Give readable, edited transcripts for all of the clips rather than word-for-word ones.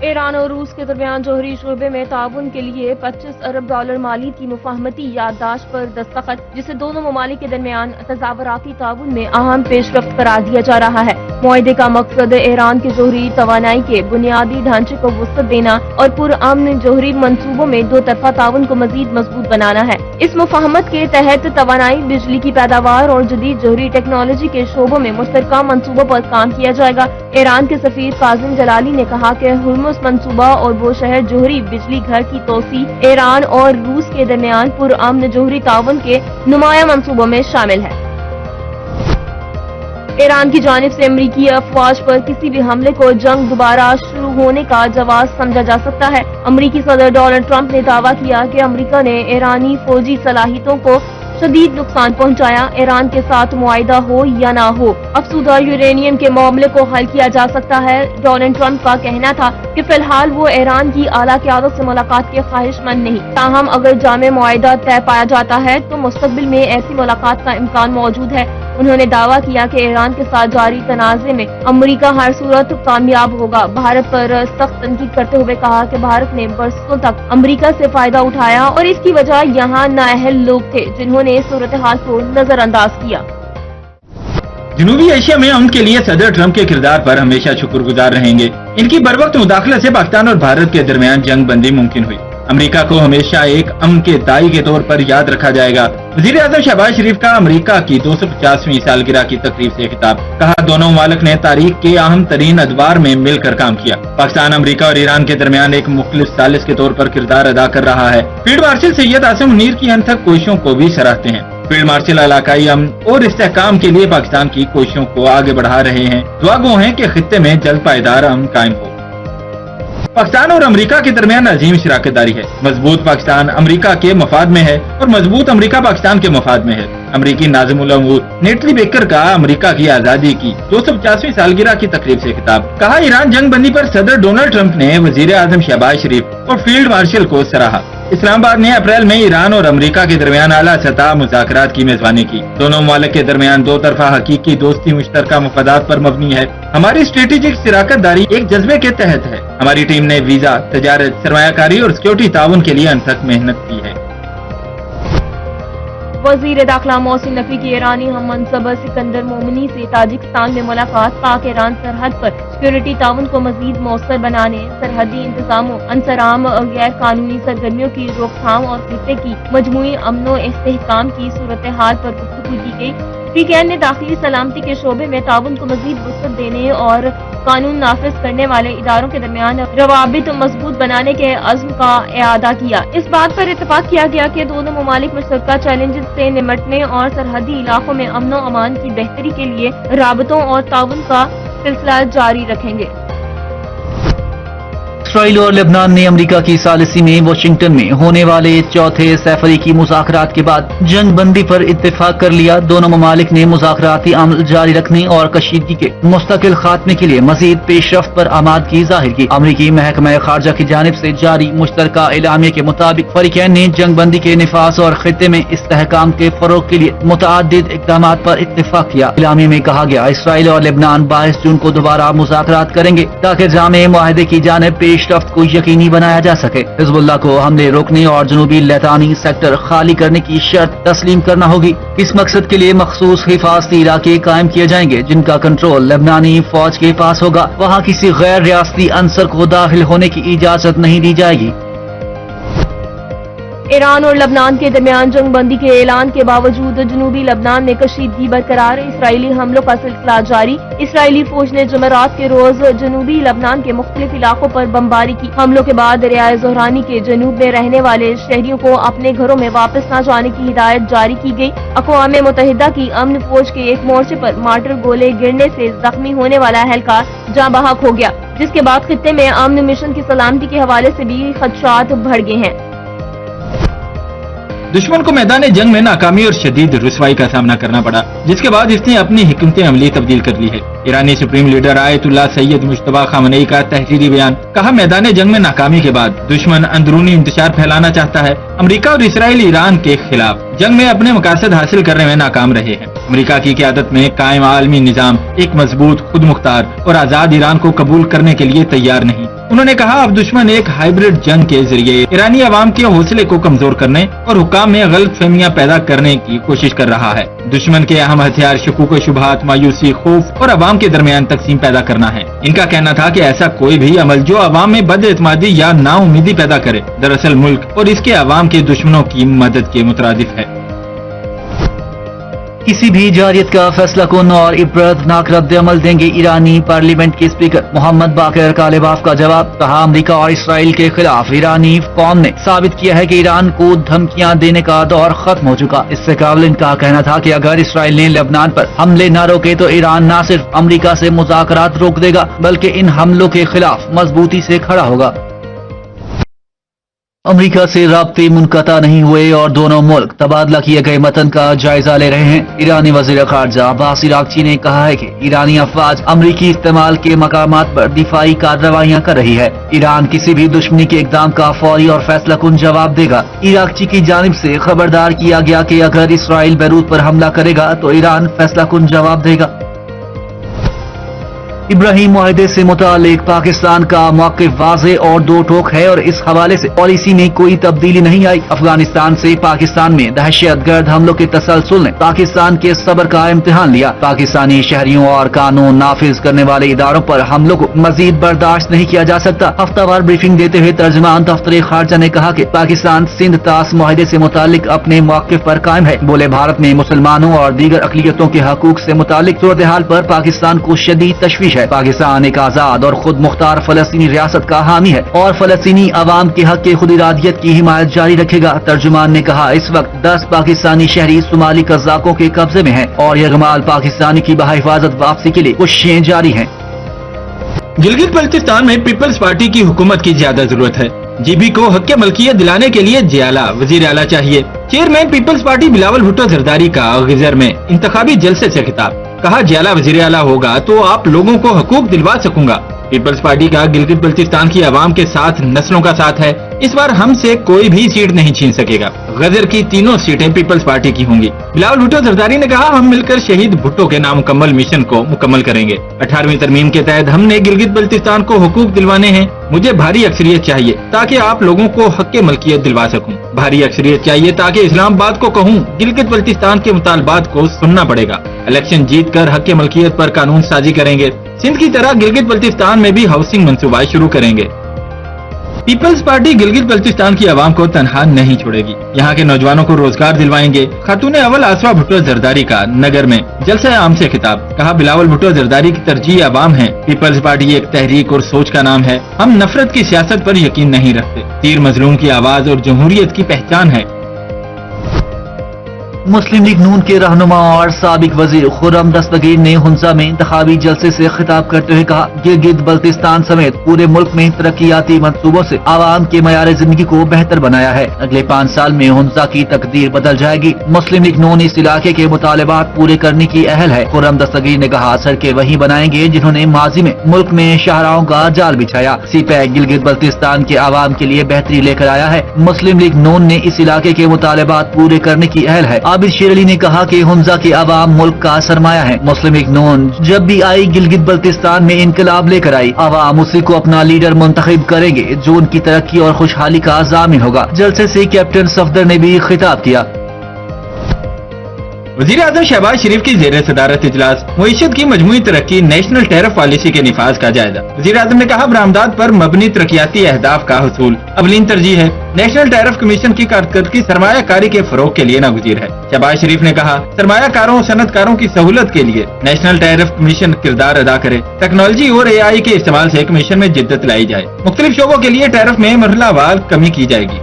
ایران اور روس کے درمیان جوہری شعبے میں تعاون کے لیے $25 ارب مالی کی مفاہمتی یادداشت پر دستخط، جسے دونوں ممالک کے درمیان تظاہراتی تعاون میں اہم پیش رفت قرار دیا جا رہا ہے۔ معاہدے کا مقصد ایران کے جوہری توانائی کے بنیادی ڈھانچے کو وسعت دینا اور پرامن جوہری منصوبوں میں دو طرفہ تعاون کو مزید مضبوط بنانا ہے۔ اس مفاہمت کے تحت توانائی، بجلی کی پیداوار اور جدید جوہری ٹیکنالوجی کے شعبوں میں مشترکہ منصوبوں پر کام کیا جائے گا۔ ایران کے سفیر کاظم جلالی نے کہا کہ ہرمز منصوبہ اور بوشہر جوہری بجلی گھر کی توسیع ایران اور روس کے درمیان پرامن جوہری تعاون کے نمایاں منصوبوں میں شامل ہے۔ ایران کی جانب سے امریکی افواج پر کسی بھی حملے کو جنگ دوبارہ شروع ہونے کا جواز سمجھا جا سکتا ہے۔ امریکی صدر ڈونلڈ ٹرمپ نے دعویٰ کیا کہ امریکہ نے ایرانی فوجی صلاحیتوں کو شدید نقصان پہنچایا، ایران کے ساتھ معاہدہ ہو یا نہ ہو، افسودہ یورینیم کے معاملے کو حل کیا جا سکتا ہے۔ ڈونلڈ ٹرمپ کا کہنا تھا کہ فی الحال وہ ایران کی اعلیٰ قیادت سے ملاقات کے خواہش مند نہیں، تاہم اگر جامع معاہدہ طے پایا جاتا ہے تو مستقبل میں ایسی ملاقات کا امکان موجود ہے۔ انہوں نے دعویٰ کیا کہ ایران کے ساتھ جاری تنازع میں امریکہ ہر صورت کامیاب ہوگا۔ بھارت پر سخت تنقید کرتے ہوئے کہا کہ بھارت نے برسوں تک امریکہ سے فائدہ اٹھایا اور اس کی وجہ یہاں نااہل لوگ تھے جنہوں نے صورتحال کو نظر انداز کیا۔ جنوبی ایشیا میں امن کے لیے صدر ٹرمپ کے کردار پر ہمیشہ شکر گزار رہیں گے۔ ان کی بروقت مداخلت سے پاکستان اور بھارت کے درمیان جنگ بندی ممکن ہوئی۔ امریکہ کو ہمیشہ ایک امن کے دائی کے طور پر یاد رکھا جائے گا۔ وزیر اعظم شہباز شریف کا امریکہ کی 250ویں سالگرہ کی تقریب سے خطاب، کہا دونوں ممالک نے تاریخ کے اہم ترین ادوار میں مل کر کام کیا۔ پاکستان امریکہ اور ایران کے درمیان ایک مخلص ثالث کے طور پر کردار ادا کر رہا ہے۔ فیلڈ مارشل سید عاصم منیر کی انتھک کوششوں کو بھی سراہتے ہیں۔ فیلڈ مارشل علاقائی امن اور استحکام کے لیے پاکستان کی کوششوں کو آگے بڑھا رہے ہیں۔ دعا گو ہیں کہ خطے میں جلد پائیدار امن قائم ہو۔ پاکستان اور امریکہ کے درمیان عظیم شراکت داری ہے۔ مضبوط پاکستان امریکہ کے مفاد میں ہے اور مضبوط امریکہ پاکستان کے مفاد میں ہے۔ امریکی ناظم الامور نیٹلی بیکر کا امریکہ کی آزادی کی 250ویں سالگرہ کی تقریب سے خطاب، کہا ایران جنگ بندی پر صدر ڈونلڈ ٹرمپ نے وزیر اعظم شہباز شریف اور فیلڈ مارشل کو سراہا۔ اسلام آباد نے اپریل میں ایران اور امریکہ کے درمیان اعلیٰ سطح مذاکرات کی میزبانی کی۔ دونوں ممالک کے درمیان دو طرفہ حقیقی دوستی مشترکہ مفادات پر مبنی ہے۔ ہماری اسٹریٹجک شراکت داری ایک جذبے کے تحت ہے۔ ہماری ٹیم نے ویزا، تجارت، سرمایہ کاری اور سیکورٹی تعاون کے لیے انتھک محنت کی ہے۔ وزیر داخلہ محسن نقوی کی ایرانی ہم منصب سکندر مومنی سے تاجکستان میں ملاقات، پاک ایران سرحد پر سیکورٹی تعاون کو مزید مؤثر بنانے، سرحدی انتظاموں، انسرام غیر قانونی سرگرمیوں کی روک تھام اور خطے کی مجموعی امن و استحکام کی صورتحال پر گفتگو کی گئی۔ PKN نے داخلی سلامتی کے شعبے میں تعاون کو مزید وسعت دینے اور قانون نافذ کرنے والے اداروں کے درمیان روابط مضبوط بنانے کے عزم کا اعادہ کیا۔ اس بات پر اتفاق کیا گیا کہ دونوں ممالک مشترکہ چیلنجز سے نمٹنے اور سرحدی علاقوں میں امن و امان کی بہتری کے لیے رابطوں اور تعاون کا سلسلہ جاری رکھیں گے۔ اسرائیل اور لبنان نے امریکہ کی ثالثی میں واشنگٹن میں ہونے والے چوتھے سفریقی مذاکرات کے بعد جنگ بندی پر اتفاق کر لیا۔ دونوں ممالک نے مذاکراتی عمل جاری رکھنے اور کشیدگی کے مستقل خاتمے کے لیے مزید پیش رفت پر آمادگی ظاہر کی۔ امریکی محکمہ خارجہ کی جانب سے جاری مشترکہ اعلامیہ کے مطابق فریقین نے جنگ بندی کے نفاذ اور خطے میں استحکام کے فروغ کے لیے متعدد اقدامات پر اتفاق کیا۔ اعلامیہ میں کہا گیا اسرائیل اور لبنان 22 جون کو دوبارہ مذاکرات کریں گے تاکہ جامع معاہدے کی جانب پیش رفت کو یقینی بنایا جا سکے۔ حزب اللہ کو حملے روکنے اور جنوبی لیتانی سیکٹر خالی کرنے کی شرط تسلیم کرنا ہوگی۔ اس مقصد کے لیے مخصوص حفاظتی علاقے قائم کیے جائیں گے جن کا کنٹرول لبنانی فوج کے پاس ہوگا۔ وہاں کسی غیر ریاستی عنصر کو داخل ہونے کی اجازت نہیں دی جائے گی۔ ایران اور لبنان کے درمیان جنگ بندی کے اعلان کے باوجود جنوبی لبنان میں کشیدگی برقرار، اسرائیلی حملوں کا سلسلہ جاری۔ اسرائیلی فوج نے جمعرات کے روز جنوبی لبنان کے مختلف علاقوں پر بمباری کی۔ حملوں کے بعد دریائے زہرانی کے جنوب میں رہنے والے شہریوں کو اپنے گھروں میں واپس نہ جانے کی ہدایت جاری کی گئی۔ اقوام متحدہ کی امن فوج کے ایک مورچے پر مارٹر گولے گرنے سے زخمی ہونے والا اہلکار جاں بحق ہو گیا، جس کے بعد خطے میں امن مشن کی سلامتی کے حوالے سے بھی خدشات بڑھ گئے ہیں۔ دشمن کو میدان جنگ میں ناکامی اور شدید رسوائی کا سامنا کرنا پڑا، جس کے بعد اس نے اپنی حکمت عملی تبدیل کر لی ہے۔ ایرانی سپریم لیڈر آیت اللہ سید مجتبی خامنئی کا تحریری بیان، کہا میدان جنگ میں ناکامی کے بعد دشمن اندرونی انتشار پھیلانا چاہتا ہے۔ امریکہ اور اسرائیل ایران کے خلاف جنگ میں اپنے مقاصد حاصل کرنے میں ناکام رہے ہیں۔ امریکہ کی قیادت میں قائم عالمی نظام ایک مضبوط، خود مختار اور آزاد ایران کو قبول کرنے کے لیے تیار نہیں۔ انہوں نے کہا اب دشمن ایک ہائبرڈ جنگ کے ذریعے ایرانی عوام کے حوصلے کو کمزور کرنے اور حکام میں غلط فہمیاں پیدا کرنے کی کوشش کر رہا ہے۔ دشمن کے اہم ہتھیار شکوک و شبہات، مایوسی، خوف اور عوام کے درمیان تقسیم پیدا کرنا ہے۔ ان کا کہنا تھا کہ ایسا کوئی بھی عمل جو عوام میں بد اعتمادی یا نا امیدی پیدا کرے دراصل ملک اور اس کے عوام کے دشمنوں کی مدد کے مترادف ہے۔ کسی بھی جارحیت کا فیصلہ کن اور عبرتناک رد عمل دیں گے ایرانی پارلیمنٹ کے اسپیکر محمد باقر کالباف کا جواب۔ کہا امریکہ اور اسرائیل کے خلاف ایرانی قوم نے ثابت کیا ہے کہ ایران کو دھمکیاں دینے کا دور ختم ہو چکا۔ اس سے قبل ان کا کہنا تھا کہ اگر اسرائیل نے لبنان پر حملے نہ روکے تو ایران نہ صرف امریکہ سے مذاکرات روک دے گا بلکہ ان حملوں کے خلاف مضبوطی سے کھڑا ہوگا۔ امریکہ سے رابطے منقطع نہیں ہوئے اور دونوں ملک تبادلہ کیے گئے متن کا جائزہ لے رہے ہیں۔ ایرانی وزیر خارجہ عباس عراقچی نے کہا ہے کہ ایرانی افواج امریکی استعمال کے مقامات پر دفاعی کارروائیاں کر رہی ہے۔ ایران کسی بھی دشمنی کے اقدام کا فوری اور فیصلہ کن جواب دے گا۔ عراقچی کی جانب سے خبردار کیا گیا کہ اگر اسرائیل بیروت پر حملہ کرے گا تو ایران فیصلہ کن جواب دے گا۔ ابراہیم معاہدے سے متعلق پاکستان کا موقف واضح اور دو ٹوک ہے اور اس حوالے سے پالیسی میں کوئی تبدیلی نہیں آئی۔ افغانستان سے پاکستان میں دہشت گرد حملوں کے تسلسل نے پاکستان کے صبر کا امتحان لیا۔ پاکستانی شہریوں اور قانون نافذ کرنے والے اداروں پر حملوں کو مزید برداشت نہیں کیا جا سکتا۔ ہفتہ وار بریفنگ دیتے ہوئے ترجمان دفتر خارجہ نے کہا کہ پاکستان سندھ طاس معاہدے سے متعلق اپنے موقف پر قائم ہے۔ بولے بھارت میں مسلمانوں اور دیگر اقلیتوں کے حقوق سے متعلق صورتحال پر پاکستان کو شدید تشویش ہے۔ پاکستان ایک آزاد اور خود مختار فلسطینی ریاست کا حامی ہے اور فلسطینی عوام کے حق خود ارادیت کی حمایت جاری رکھے گا۔ ترجمان نے کہا اس وقت 10 پاکستانی شہری صومالی قزاقوں کے قبضے میں ہیں اور یرغمال پاکستانی کی بحفاظت واپسی کے لیے کوششیں جاری ہیں۔ گلگت بلتستان میں پیپلز پارٹی کی حکومت کی زیادہ ضرورت ہے۔ جی بی کو حق ملکیت دلانے کے لیے جیالہ وزیر اعلیٰ چاہیے۔ Chairman Peoples Party Bilawal Bhutto Zardari کا غزر میں انتخابی جلسے سے خطاب۔ کہا جیالہ وزیر اعلیٰ ہوگا تو آپ لوگوں کو حقوق دلوا سکوں گا۔ پیپلز پارٹی کا گلگت بلتستان کی عوام کے ساتھ نسلوں کا ساتھ ہے۔ اس بار ہم سے کوئی بھی سیٹ نہیں چھین سکے گا۔ غزر کی تینوں سیٹیں پیپلز پارٹی کی ہوں گی۔ بلاول بھٹو زرداری نے کہا ہم مل کر شہید بھٹو کے نامکمل مشن کو مکمل کریں گے۔ 18ویں ترمیم کے تحت ہم نے گلگت بلتستان کو حقوق دلوانے ہیں۔ مجھے بھاری اکثریت چاہیے تاکہ آپ لوگوں کو حق ملکیت دلوا سکوں۔ بھاری اکثریت چاہیے تاکہ اسلام آباد کو کہوں گلگت بلتستان کے مطالبات کو سننا پڑے گا۔ الیکشن جیت کر حق ملکیت پر قانون سازی کریں گے۔ سندھ کی طرح گلگت بلتستان میں بھی ہاؤسنگ منصوبہ شروع کریں گے۔ پیپلز پارٹی گلگت بلتستان کی عوام کو تنہا نہیں چھوڑے گی۔ یہاں کے نوجوانوں کو روزگار دلوائیں گے۔ خاتون اول آسوا بھٹو زرداری کا نگر میں جلسہ عام سے خطاب۔ کہا بلاول بھٹو زرداری کی ترجیح عوام ہے۔ پیپلز پارٹی ایک تحریک اور سوچ کا نام ہے۔ ہم نفرت کی سیاست پر یقین نہیں رکھتے۔ تیر مظلوم کی آواز اور جمہوریت کی پہچان ہے۔ مسلم لیگ نون کے رہنما اور سابق وزیر خرم دستگیر نے ہنزا میں انتخابی جلسے سے خطاب کرتے ہوئے کہا گلگت بلتستان سمیت پورے ملک میں ترقیاتی منصوبوں سے عوام کے معیار زندگی کو بہتر بنایا ہے۔ اگلے 5 سال میں ہنزا کی تقدیر بدل جائے گی۔ مسلم لیگ نون اس علاقے کے مطالبات پورے کرنے کی اہل ہے۔ خرم دستگیر نے کہا سڑکیں وہی بنائیں گے جنہوں نے ماضی میں ملک میں شاہراہوں کا جال بچھایا۔ سی پیک گلگت بلتستان کے عوام کے لیے بہتری لے کر آیا ہے۔ مسلم لیگ نون نے اس علاقے کے مطالبات پورے کرنے کی اہل ہے۔ عابد شیر علی نے کہا کہ ہنزا کے عوام ملک کا سرمایہ ہے۔ مسلم لیگ نون جب بھی آئی گلگت بلتستان میں انقلاب لے کر آئی۔ عوام اسی کو اپنا لیڈر منتخب کریں گے جو ان کی ترقی اور خوشحالی کا ضامن ہوگا۔ جلسے سے کیپٹن صفدر نے بھی خطاب کیا۔ وزیر اعظم شہباز شریف کی زیر صدارت اجلاس معیشت کی مجموعی ترقی نیشنل ٹیرف پالیسی کے نفاذ کا جائزہ۔ وزیر اعظم نے کہا برآمدات پر مبنی ترقیاتی اہداف کا حصول اولین ترجیح ہے۔ نیشنل ٹیرف کمیشن کی کارکردگی سرمایہ کاری کے فروغ کے لیے ناگزیر ہے۔ شہباز شریف نے کہا سرمایہ کاروں اور صنعت کاروں کی سہولت کے لیے نیشنل ٹیرف کمیشن کردار ادا کرے۔ ٹیکنالوجی اور اے آئی کے استعمال سے کمیشن میں جدت لائی جائے۔ مختلف شعبوں کے لیے ٹیرف میں مرحلہ وار کمی کی جائے گی۔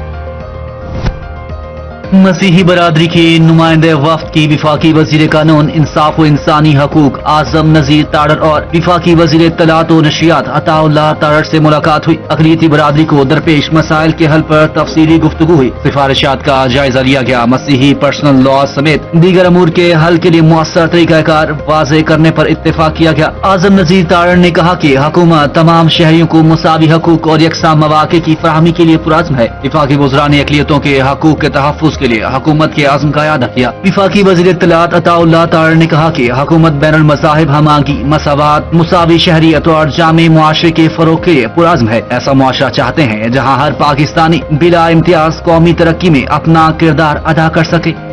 مسیحی برادری کے نمائندے وفد کی وفاقی وزیر قانون انصاف و انسانی حقوق اعظم نذیر تاڑر اور وفاقی وزیر اطلاعات و نشریات عطا اللہ تاڑر سے ملاقات ہوئی۔ اقلیتی برادری کو درپیش مسائل کے حل پر تفصیلی گفتگو ہوئی۔ سفارشات کا جائزہ لیا گیا۔ مسیحی پرسنل لا سمیت دیگر امور کے حل کے لیے مؤثر طریقہ کار واضح کرنے پر اتفاق کیا گیا۔ اعظم نذیر تاڑر نے کہا کہ حکومت تمام شہریوں کو مساوی حقوق اور یکساں مواقع کی فراہمی کے لیے پرعزم ہے۔ وفاقی وزراء نے اقلیتوں کے حقوق کے تحفظ کے لیے حکومت کے عزم کا اعادہ کیا۔ وفاقی وزیر اطلاعات عطا اللہ طاہر نے کہا کہ حکومت بین المذاہب ہمانگی، مساوات، مساوی شہریت اور جامع معاشرے کے فروغ کے لیے پرعزم ہے۔ ایسا معاشرہ چاہتے ہیں جہاں ہر پاکستانی بلا امتیاز قومی ترقی میں اپنا کردار ادا کر سکے۔